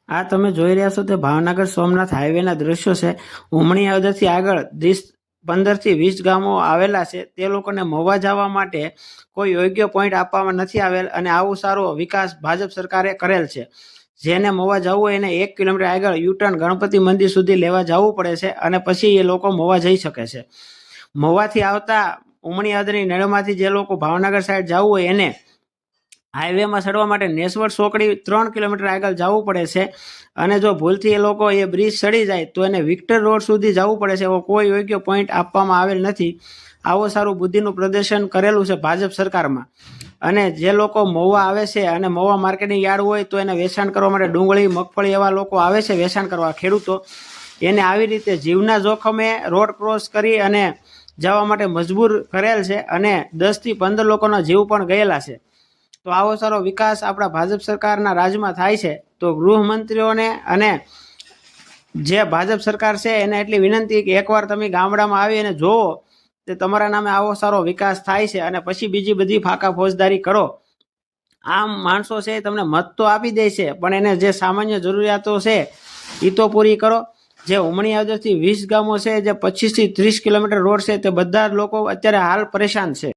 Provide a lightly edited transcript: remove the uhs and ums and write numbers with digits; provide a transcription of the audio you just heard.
આ તમે જોઈ રહ્યા છો તે ભાવનગર સોમનાથ હાઈવેના દ્રશ્યો છે। ઉમણી હદથી આગળ 15 થી 20 ગામો આવેલા છે। તે લોકોને મહુવા જવા માટે કોઈ યોગ્ય પોઈન્ટ આપવામાં નથી આવેલ અને આવું સારો વિકાસ ભાજપ સરકારે કરેલ છે। જેને મહુવા જવું હોય એને 1 કિલોમીટર આગળ યુટર્ન ગણપતિ મંદિર સુધી લેવા જવું પડે છે અને પછી એ લોકો મહુવા જઈ શકે છે। મહુવાથી આવતા ઉમણી હદની નળમાંથી જે લોકો ભાવનગર સાઈડ જવું હોય એને હાઈવેમાં ચડવા માટે નેસવડ ચોકડી 3 કિલોમીટર આગળ જવું પડે છે અને જો ભૂલથી એ લોકો એ બ્રિજ ચડી જાય તો એને વિક્ટર રોડ સુધી જવું પડે છે। એવો કોઈ યોગ્ય પોઈન્ટ આપવામાં આવેલ નથી। આવું સારું બુદ્ધિનું પ્રદર્શન કરેલું છે ભાજપ સરકારમાં। અને જે લોકો મહુવા આવે છે અને મહુવા માર્કેટિંગ યાર્ડ હોય તો એને વેચાણ કરવા માટે ડુંગળી મગફળી એવા લોકો આવે છે વેચાણ કરવા, ખેડૂતો એને આવી રીતે જીવના જોખમે રોડ ક્રોસ કરી અને જવા માટે મજબૂર કરેલ છે અને 10 થી 15 લોકોના જીવ પણ ગયેલા છે। તો આવો સારો વિકાસ આપણા ભાજપ સરકારના રાજમાં થાય છે। તો ગૃહમંત્રીઓને અને જે ભાજપ સરકાર છે એને એટલી વિનંતી કે એકવાર તમે ગામડામાં આવી અને જોવો તો તમારા નામે આવો સારો વિકાસ થાય છે અને પછી બીજી બધી ફાકા ફોજદારી કરો। આમ માણસો છે તમને મત તો આપી દે છે પણ એને જે સામાન્ય જરૂરિયાતો છે એ તો પૂરી કરો। જે ઉમણી હદથી 20 ગામો છે, જે 25 થી 30 કિલોમીટર રોડ છે, તે બધા લોકો અત્યારે હાલ પરેશાન છે।